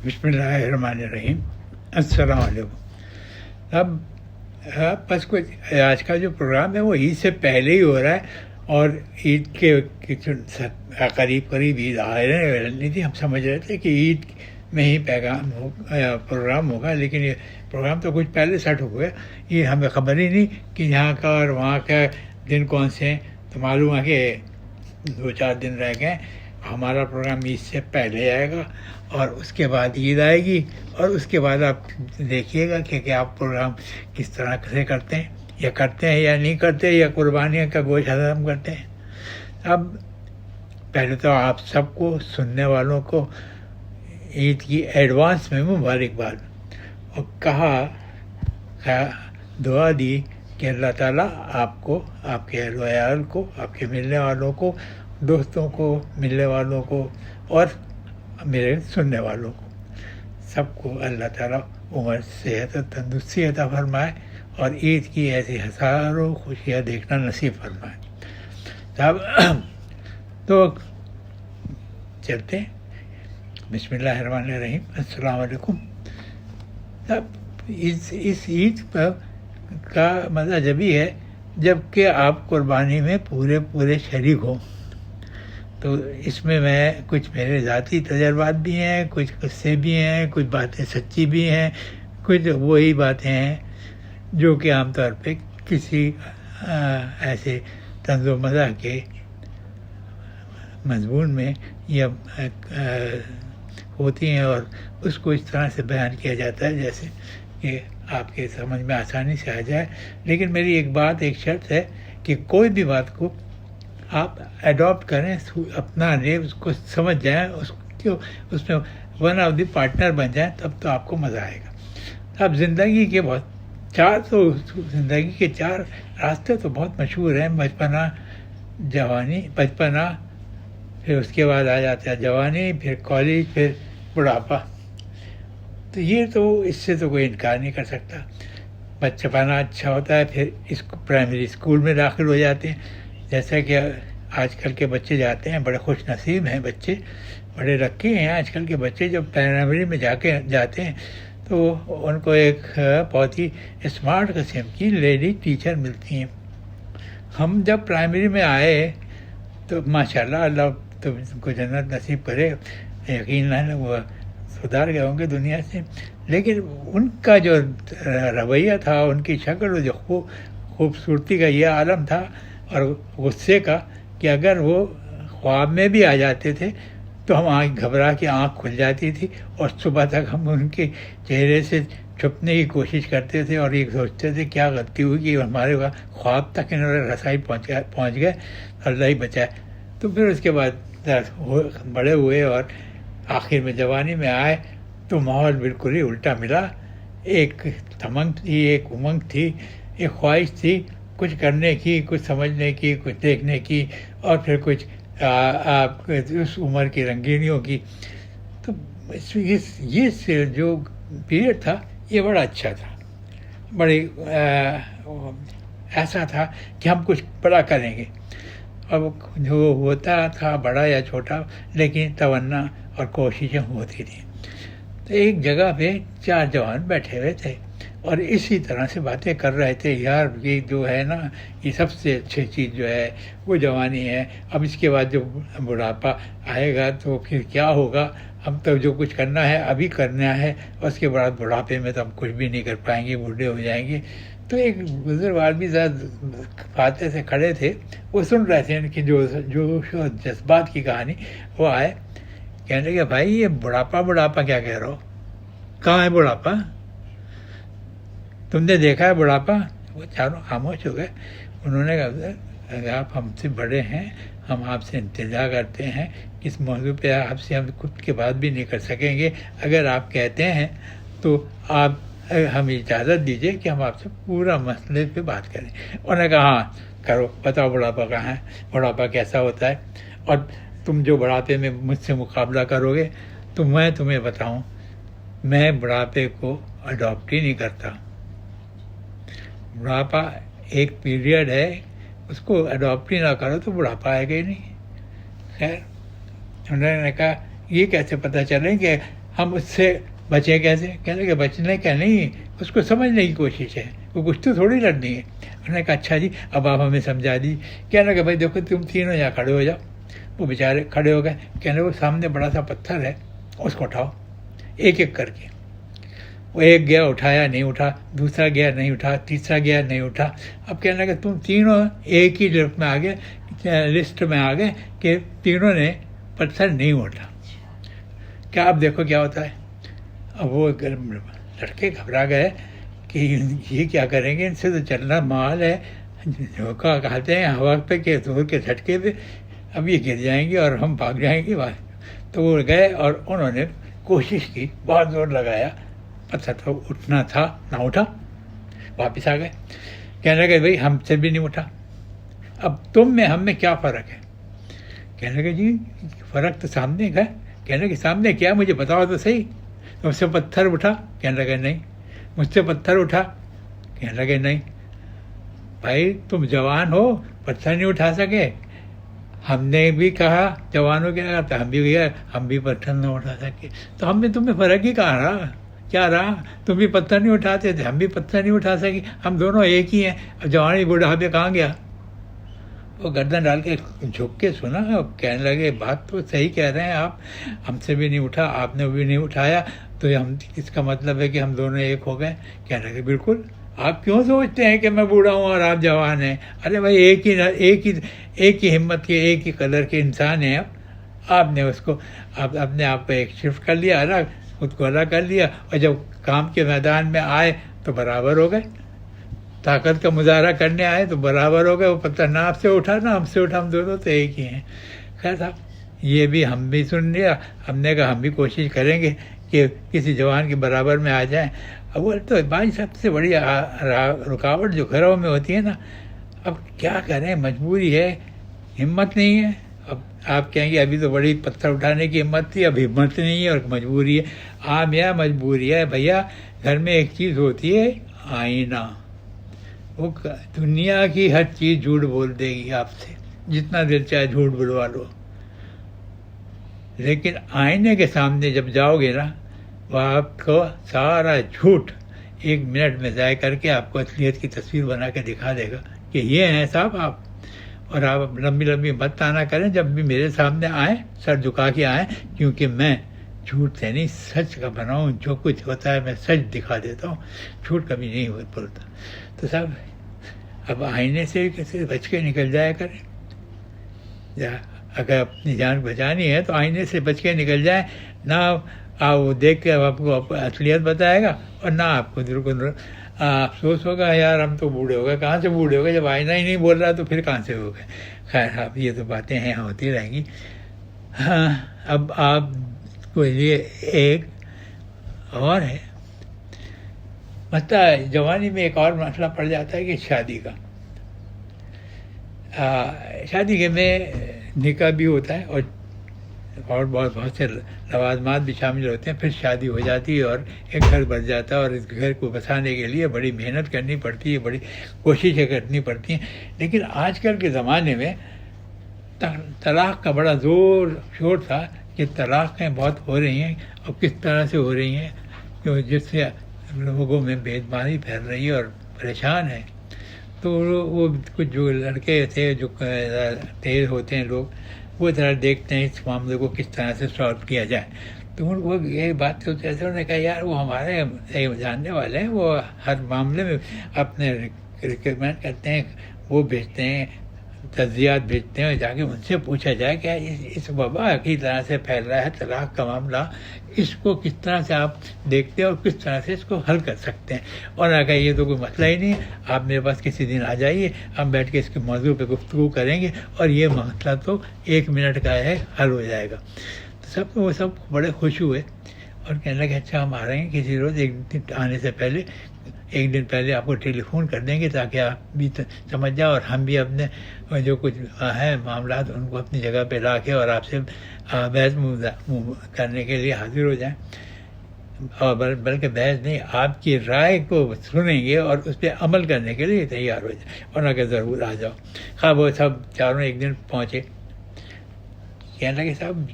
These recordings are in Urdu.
بسم اللہ الرحمن الرحیم. السلام علیکم. اب بس کچھ آج کا جو پروگرام ہے وہ عید سے پہلے ہی ہو رہا ہے، اور عید کے قریب قریب عید آنے تھی. ہم سمجھ رہے تھے کہ عید میں ہی پروگرام ہوگا، لیکن یہ پروگرام تو کچھ پہلے سیٹ ہو گیا. یہ ہمیں خبر ہی نہیں کہ یہاں کا اور وہاں کا دن کون سے ہیں. تو معلوم ہے کہ 2-4 دن رہ گئے. ہمارا پروگرام عید سے پہلے آئے گا اور اس کے بعد عید آئے گی، اور اس کے بعد آپ دیکھیے گا کہ آپ پروگرام کس طرح سے کرتے ہیں یا نہیں کرتے، یا قربانیاں کا گوشت ہضم کرتے ہیں. اب پہلے تو آپ سب کو سننے والوں کو عید کی ایڈوانس میں مبارکباد، اور دعا دی کہ اللہ تعالیٰ آپ کو، آپ کے اہل و عیال کو، آپ کے ملنے والوں کو، دوستوں کو، ملنے والوں کو، اور میرے سننے والوں کو، سب کو اللہ تعالیٰ عمر، صحت و تندرستی عطا فرمائے، اور عید کی ایسی ہزاروں خوشیاں دیکھنا نصیب فرمائے. صاحب تو چلتے ہیں. بسم اللہ الرحمن الرحیم. السلام علیکم. صاحب اس عید پر کا مزہ جبھی ہے جب کہ آپ قربانی میں پورے شریک ہوں. تو اس میں کچھ میرے ذاتی تجربات بھی ہیں، کچھ قصے بھی ہیں، کچھ باتیں سچی بھی ہیں، کچھ وہی باتیں ہیں جو کہ عام طور پہ کسی ایسے طنز و مزاح کے مضمون میں یا ہوتی ہیں، اور اس کو اس طرح سے بیان کیا جاتا ہے جیسے کہ آپ کے سمجھ میں آسانی سے آ جائے. لیکن میری ایک شرط ہے کہ کوئی بھی بات کو آپ ایڈاپٹ کریں، اپنا لیں، اس کو سمجھ جائیں، اس میں ون آف دی پارٹنر بن جائیں، تب تو آپ کو مزہ آئے گا. اب زندگی کے زندگی کے 4 راستے تو بہت مشہور ہیں: بچپنا، پھر اس کے بعد آ جاتا ہے جوانی، پھر کالج، پھر بڑھاپا. تو یہ تو اس سے تو کوئی انکار نہیں کر سکتا. بچپنا اچھا ہوتا ہے، پھر پرائمری اسکول میں داخل ہو جاتے ہیں. جیسا کہ آج کل کے بچے جاتے ہیں، بڑے خوش نصیب ہیں بچے، بڑے لکی ہیں آج کل کے بچے. جب پرائمری میں جاتے ہیں تو ان کو ایک بہت ہی اسمارٹ قسم کی لیڈی ٹیچر ملتی ہیں. ہم جب پرائمری میں آئے تو ماشاءاللہ، اللہ تو ان کو جنت نصیب کرے، یقیناً وہ سدھار گئے ہوں گے دنیا سے. لیکن ان کا جو رویہ تھا، ان کی شکل، جو خوبصورتی کا یہ عالم تھا، اور غصے کا، کہ اگر وہ خواب میں بھی آ جاتے تھے تو ہم گھبرا کے آنکھ کھل جاتی تھی، اور صبح تک ہم ان کے چہرے سے چھپنے کی کوشش کرتے تھے، اور یہ سوچتے تھے کیا غلطی ہوئی کہ ہمارے خواب تک انہوں نے رسائی پہنچ گئے، اللہ ہی بچائے. تو پھر اس کے بعد بڑے ہوئے اور آخر میں جوانی میں آئے تو ماحول بالکل ہی الٹا ملا. ایک تمنگ تھی، ایک امنگ تھی، ایک خواہش تھی کچھ کرنے کی، کچھ سمجھنے کی، کچھ دیکھنے کی، اور پھر کچھ آپ اس عمر کی رنگینیوں کی. تو یہ جو پیریڈ تھا یہ بڑا اچھا تھا، بڑی ایسا تھا کہ ہم کچھ بڑا کریں گے. اب جو ہوتا تھا بڑا یا چھوٹا، لیکن تمنا اور کوششیں ہوتی تھیں. تو ایک جگہ پہ 4 جوان بیٹھے ہوئے تھے اور اسی طرح سے باتیں کر رہے تھے. یار یہ جو ہے نا، یہ سب سے اچھی چیز جو ہے وہ جوانی ہے. اب اس کے بعد جو بڑھاپا آئے گا تو پھر کیا ہوگا؟ ہم تو جو کچھ کرنا ہے ابھی کرنا ہے، اور اس کے بعد بڑھاپے میں تو ہم کچھ بھی نہیں کر پائیں گے، بوڑھے ہو جائیں گے. تو ایک بزرگ آدمی فاتح سے کھڑے تھے، وہ سن رہے تھے ان کی جوش و جذبات کی کہانی. وہ آئے، کہنے لگے بھائی یہ بڑھاپا کیا کہہ رہے ہو؟ کہاں ہے بڑھاپا؟ تم نے دیکھا ہے بڑھاپا؟ وہ چاروں خاموش ہو گئے. انہوں نے کہا اگر آپ ہم سے بڑے ہیں، ہم آپ سے انتظار کرتے ہیں، اس موضوع پہ آپ سے ہم خود کی بات بھی نہیں کر سکیں گے. اگر آپ کہتے ہیں تو آپ ہمیں اجازت دیجیے کہ ہم آپ سے پورا مسئلے پہ بات کریں. انہوں نے کہا ہاں کرو، بتاؤ بڑھاپا کہاں ہے، بڑھاپا کیسا ہوتا ہے، اور تم جو بڑھاپے میں مجھ سے مقابلہ کرو گے تو میں تمہیں بتاؤں، میں بڑھاپے کو اڈاپٹ ہی نہیں کرتا. بڑھاپا ایک پیریڈ ہے، اس کو اڈاپٹ ہی نہ کرو تو بڑھاپا آئے گا ہی نہیں. خیر، انہوں نے کہا یہ کیسے پتہ چلے کہ ہم اس سے بچیں کیسے؟ کہنے لگے بچنے کا نہیں، اس کو سمجھنے کی کوشش ہے، وہ کچھ تو تھوڑی لڑنی ہے. انہوں نے کہا اچھا جی اب آپ ہمیں سمجھا دی. کہنے لگے بھائی دیکھو تم تینوں یہاں کھڑے ہو جاؤ. وہ بیچارے کھڑے ہو گئے. کہنے وہ سامنے بڑا سا پتھر ہے اس کو اٹھاؤ ایک ایک کر کے. وہ ایک گیا اٹھایا نہیں اٹھا، دوسرا گیا نہیں اٹھا، تیسرا گیا نہیں اٹھا. اب کہنے لگا تم تینوں ایک ہی لسٹ میں آ گئے کہ تینوں نے پتھر نہیں اٹھا. کیا اب دیکھو کیا ہوتا ہے. اب وہ لڑکے گھبرا گئے کہ یہ کیا کریں گے، ان سے تو چلنا محال ہے، جھونکا کھاتے ہیں ہوا پہ کے زور کے جھٹکے پہ، اب یہ گر جائیں گے اور ہم بھاگ جائیں گے. تو وہ گئے اور انہوں نے کوشش کی، بہت زور لگایا، پتھر تو اٹھنا تھا نہ اٹھا. واپس آ گئے. کہنے لگے بھائی ہم سے بھی نہیں اٹھا، اب تم میں ہم میں کیا فرق ہے؟ کہنے لگے جی فرق تو سامنے کا ہے. کہنے لگے سامنے کیا مجھے بتاؤ تو صحیح. مجھ سے پتھر اٹھا؟ کہنے لگے نہیں. مجھ سے پتھر اٹھا؟ کہنے لگے نہیں. بھائی تم جوان ہو، پتھر نہیں اٹھا سکے. ہم نے بھی کہا جوانوں کے لگا تو ہم بھی گئے، ہم بھی پتھر نہ اٹھا سکے. تو ہم میں تمہیں فرق ہی کہاں رہا؟ کیا رہا؟ تم بھی پتھر نہیں اٹھاتے تھے، ہم بھی پتھر نہیں اٹھا سکے، ہم دونوں ایک ہی ہیں. اب جوانی بوڑھاپے کہاں گیا؟ وہ گردن ڈال کے جھک کے سنا اور کہنے لگے بات تو صحیح کہہ رہے ہیں آپ، ہم سے بھی نہیں اٹھا، آپ نے بھی نہیں اٹھایا، تو ہم اس کا مطلب ہے کہ ہم دونوں ایک ہو گئے. کہنے لگے بالکل. آپ کیوں سوچتے ہیں کہ میں بوڑھا ہوں اور آپ جوان ہیں؟ ارے بھائی ایک ہی ہمت کے، ایک ہی کلر کے انسان ہیں. آپ نے اس کو اپنے آپ کو ایک شفٹ کر لیا، الگ خود کو الگ کر لیا، اور جب کام کے میدان میں آئے تو برابر ہو گئے. طاقت کا مظاہرہ کرنے آئے تو برابر ہو گئے. وہ پتہ نہ آپ سے اٹھا نہ ہم سے اٹھا، ہم دونوں تو ایک ہی ہیں. خیر صاحب یہ بھی ہم بھی سن لیا. ہم نے کہا ہم بھی کوشش کریں گے کہ کسی جوان کے برابر میں آ جائیں. اب وہ تو بھائی سب سے بڑی رکاوٹ جو گھروں میں ہوتی ہے نا، اب کیا کریں، مجبوری ہے، ہمت نہیں ہے. اب آپ کہیں گے ابھی تو بڑی پتھر اٹھانے کی ہمت تھی، اب ہمت نہیں ہے اور مجبوری ہے. عام یا مجبوری ہے بھیا. گھر میں ایک چیز ہوتی ہے آئینہ. وہ دنیا کی ہر چیز جھوٹ بول دے گی آپ سے، جتنا دل چاہے جھوٹ بلوا لو، لیکن آئینے کے سامنے جب جاؤ گے نا، وہ آپ کو سارا جھوٹ 1 منٹ میں ضائع کر کے آپ کو اصلیت کی تصویر بنا کے دکھا دے گا کہ یہ ہیں صاحب آپ. اور آپ لمبی لمبی مت آنا کریں، جب بھی میرے سامنے آئیں سر جھکا کے آئیں، کیونکہ میں جھوٹ سے نہیں سچ کا بنا ہوں. جو کچھ ہوتا ہے میں سچ دکھا دیتا ہوں، جھوٹ کبھی نہیں بولتا. تو صاحب اب آئینے سے کیسے بچ کے نکل جایا کریں. اگر اپنی جان بچانی ہے تو آئینے سے بچ کے نکل جائیں. نہ وہ دیکھ کے آپ کو اصلیت بتائے گا، اور نہ آپ کو بالکل افسوس ہوگا یار ہم تو بوڑھے ہو گئے. کہاں سے بوڑھے ہو گئے؟ جب آئینہ ہی نہیں بول رہا تو پھر کہاں سے ہو گئے. خیر اب یہ تو باتیں ہیں، ہوتی رہیں گی. ہاں اب آپ کو لیے ایک اور ہے مسئلہ. جوانی میں ایک اور مسئلہ پڑ جاتا ہے کہ شادی کا. شادی کے میں نکاح بھی ہوتا ہے اور بہت سے لوازمات بھی شامل ہوتے ہیں. پھر شادی ہو جاتی ہے اور ایک گھر بس جاتا ہے، اور اس گھر کو بسانے کے لیے بڑی محنت کرنی پڑتی ہے، بڑی کوششیں کرنی پڑتی ہیں. لیکن آج کل کے زمانے میں طلاق کا بڑا زور شور تھا کہ طلاقیں بہت ہو رہی ہیں، اور کس طرح سے ہو رہی ہیں کہ جس سے لوگوں میں بے اعتمادی پھیل رہی ہے اور پریشان ہے. تو وہ کچھ جو لڑکے تھے جو تیز ہوتے ہیں لوگ، وہ ذرا دیکھتے ہیں اس معاملے کو کس طرح سے سالو کیا جائے. تو وہ یہ بات سوچتے تھے. انہوں نے کہا یار وہ ہمارے جاننے والے ہیں، وہ ہر معاملے میں اپنے ریکمینڈ کرتے ہیں، وہ بھیجتے ہیں، تجزیات بھیجتے ہیں، جا کے ان سے پوچھا جائے کہ اس وبا کی طرح سے پھیل رہا ہے طلاق کا معاملہ، اس کو کس طرح سے آپ دیکھتے ہیں اور کس طرح سے اس کو حل کر سکتے ہیں. اور اگر یہ تو کوئی مسئلہ ہی نہیں ہے، آپ میرے پاس کسی دن آ جائیے، ہم بیٹھ کے اس کے موضوع پہ گفتگو کریں گے، اور یہ مسئلہ تو 1 منٹ کا ہے، حل ہو جائے گا. تو وہ سب بڑے خوش ہوئے اور کہنے لگے اچھا ہم آ رہے ہیں کسی روز، ایک دن آنے سے پہلے 1 دن پہلے آپ کو ٹیلی فون کر دیں گے تاکہ آپ بھی سمجھ جاؤ اور ہم بھی اپنے جو کچھ ہیں معاملات ان کو اپنی جگہ پہ لا کے اور آپ سے بحث کرنے کے لیے حاضر ہو جائیں. اور بلکہ بحث نہیں، آپ کی رائے کو سنیں گے اور اس پہ عمل کرنے کے لیے تیار ہو جائیں، ورنہ کہ ضرور آ جاؤ. خواہ وہ سب چاروں ایک دن پہنچے. کہنے لگے صاحب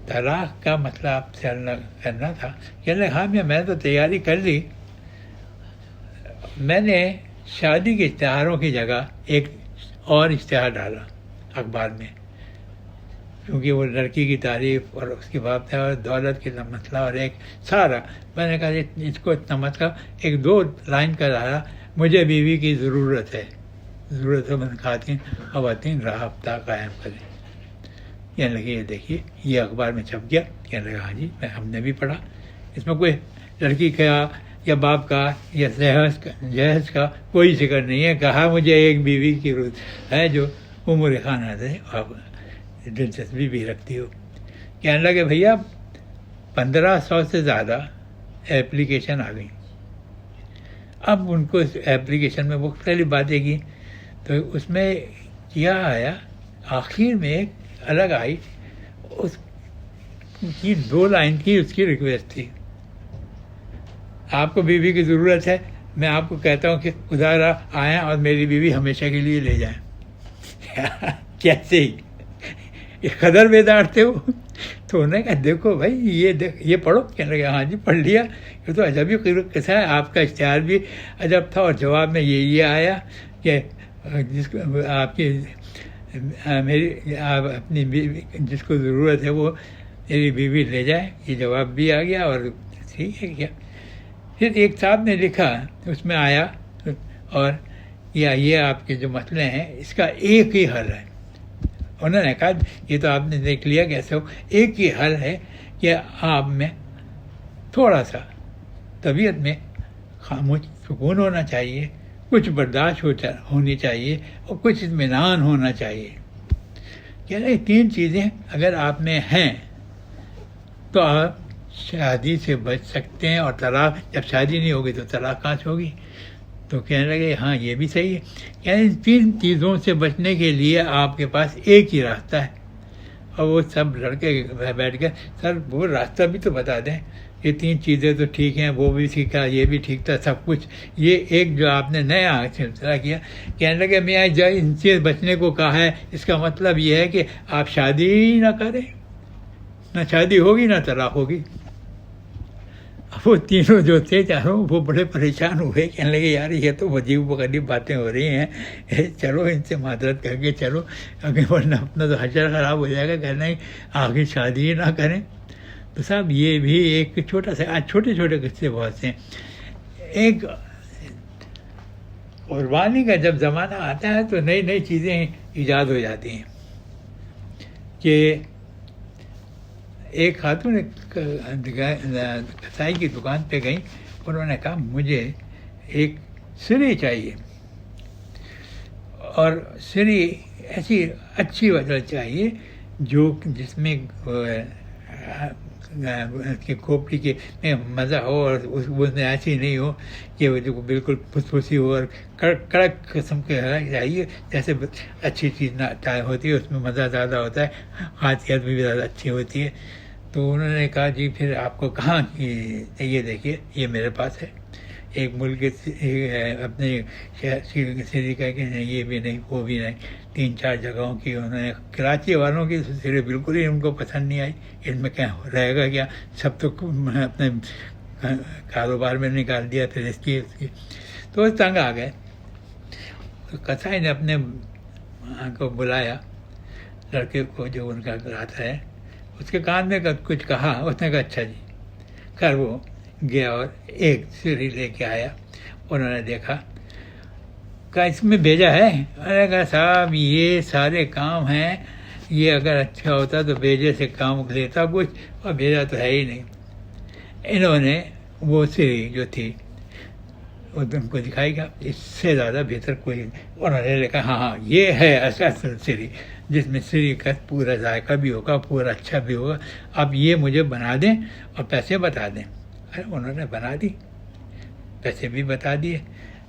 طلاق کا مسئلہ آپ سے حل کرنا تھا. کہنے لگا ہاں میں تو تیاری کر لی. میں نے شادی کے اشتہاروں کی جگہ ایک اور اشتہار ڈالا اخبار میں، کیونکہ وہ لڑکی کی تعریف اور اس کے بعد دولت کے مسئلہ اور ایک سارا. میں نے کہا اس کو اتنا مطلب ایک 2 لائن کا ڈالا، مجھے بیوی کی ضرورت ہے مند خواتین رابطہ قائم کریں. کہنے لگے یہ دیکھیے یہ اخبار میں چھپ گیا. کہنے لگا ہاں جی ہم نے بھی پڑھا، اس میں کوئی لڑکی کا یا باپ کا یا جہیز کا کوئی ذکر نہیں ہے. کہا مجھے ایک بیوی کی ضرورت ہے جو عمر خانہ ہے اور دلچسپی بھی رکھتی ہو. کہنے لگے بھیا 1500 سے زیادہ اپلیکیشن آ گئی. اب ان کو اس اپلیکیشن میں مختلف باتیں کی تو اس میں کیا آیا، آخر میں ایک الگ آئی، اس کی 2 لائن کی اس کی ریکویسٹ تھی. آپ کو بیوی کی ضرورت ہے، میں آپ کو کہتا ہوں کہ خدا را آئیں اور میری بیوی ہمیشہ کے لیے لے جائیں. کیسے ہی قدر بیدار تھے وہ. تو انہوں نے کہا دیکھو بھائی یہ پڑھو. کہنے لگا ہاں جی پڑھ لیا. یہ تو عجب ہی قصہ ہے، آپ کا اشتہار بھی عجب تھا اور جواب میں یہ آیا کہ جس کو آپ کی آپ اپنی بیوی جس کو ضرورت ہے وہ میری بیوی لے جائے. یہ جواب بھی آ گیا اور ٹھیک ہے کیا. پھر ایک صاحب نے لکھا اس میں آیا اور یہ آپ کے جو مسئلے ہیں اس کا ایک ہی حل ہے. انہوں نے کہا یہ تو آپ نے دیکھ لیا کیسے ہو، ایک ہی حل ہے کہ آپ میں تھوڑا سا طبیعت میں خاموش سکون ہونا چاہیے، کچھ برداشت ہونی چاہیے اور کچھ اطمینان ہونا چاہیے. کہہ رہے 3 چیزیں اگر آپ میں ہیں تو آپ شادی سے بچ سکتے ہیں. اور طلاق جب شادی نہیں ہوگی تو طلاق کہاں سے ہوگی. تو کہنے لگے ہاں یہ بھی صحیح ہے. یعنی 3 چیزوں سے بچنے کے لیے آپ کے پاس ایک ہی راستہ ہے. اور وہ سب لڑکے بیٹھ کے سر وہ راستہ بھی تو بتا دیں، یہ 3 چیزیں تو ٹھیک ہیں، وہ بھی سیکھا، یہ بھی ٹھیک تھا، سب کچھ. یہ ایک جو آپ نے نیا سلسلہ کیا. کہنے لگے میں ان سے بچنے کو کہا ہے، اس کا مطلب یہ ہے کہ آپ شادی ہی نہ کریں، نہ شادی ہوگی نہ طلاق ہوگی. وہ تینوں جو تھے چاروں وہ بڑے پریشان ہوئے. کہنے لگے یار یہ تو عجیب و غریب باتیں ہو رہی ہیں، چلو ان سے معذرت کر کے چلو، اگر ورنہ اپنا تو حشر خراب ہو جائے گا. کہنا ہے آگے شادی ہی نہ کریں. تو صاحب یہ بھی ایک چھوٹا سا، آج چھوٹے چھوٹے قصے بہت سے ہیں. ایک قربانی کا جب زمانہ آتا ہے تو نئی نئی چیزیں ایجاد ہو جاتی ہیں. کہ ایک خاتون کسائی کی دکان پہ گئیں، انہوں نے کہا مجھے ایک سری چاہیے، اور سری ایسی اچھی وجہ چاہیے جس میں کی کھوپڑی کے میں مزہ ہو اور اس میں ایسی نہیں ہو کہ وہ جو بالکل پھسپھسی ہو، اور کڑک قسم کے چاہیے. جیسے اچھی چیز نہ ہوتی ہے اس میں مزہ زیادہ ہوتا ہے، خاصیت بھی زیادہ اچھی ہوتی ہے. تو انہوں نے کہا جی پھر آپ کو کہاں یہ دیکھیے یہ میرے پاس ہے. ایک ملک اپنے سری کا کہ یہ بھی نہیں وہ بھی نہیں، 3-4 جگہوں کی. انہوں نے کراچی والوں کی سری بالکل ہی ان کو پسند نہیں آئی. ان میں کیا رہے گا کیا، سب تو اپنے کاروبار میں نکال دیا. پھر اس کی تو تنگ آ گئے. کسائی نے اپنے کو بلایا، لڑکے کو جو ان کا رہتا ہے، اس کے کان میں کچھ کہا. اس نے کہا اچھا جی. خیر وہ گیا اور ایک سری لے کے آیا. انہوں نے دیکھا، کہا اس میں بھیجا ہے. انہوں نے کہا صاحب یہ سارے کام ہیں، یہ اگر اچھا ہوتا تو بھیجے سے کام لیتا کچھ، اور بھیجا تو ہے ہی نہیں. انہوں نے وہ سری جو تھی ان کو دکھائی گا، اس سے زیادہ بہتر کوئی. انہوں نے لکھا ہاں یہ ہے اصل سری، جس میں سری کا پورا ذائقہ بھی ہوگا، پورا اچھا بھی ہوگا. اب یہ مجھے بنا دیں اور پیسے بتا دیں. انہوں نے بنا دی، پیسے بھی بتا دیے.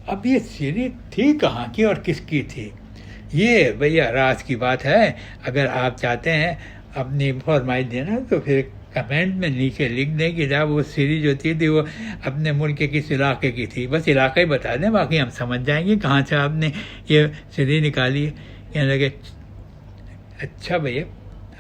اب یہ سری تھی کہاں کی اور کس کی تھی، یہ بھیا راز کی بات ہے. اگر آپ چاہتے ہیں اپنی فرمائش دینا تو پھر کمنٹ میں نیچے لکھ دیں کہ جب وہ سری جو تھی وہ اپنے ملک کے کس علاقے کی تھی. بس علاقہ ہی بتا دیں، باقی ہم سمجھ جائیں گے کہاں سے آپ نے یہ سری نکالی ہے. کہنے لگے اچھا بھیا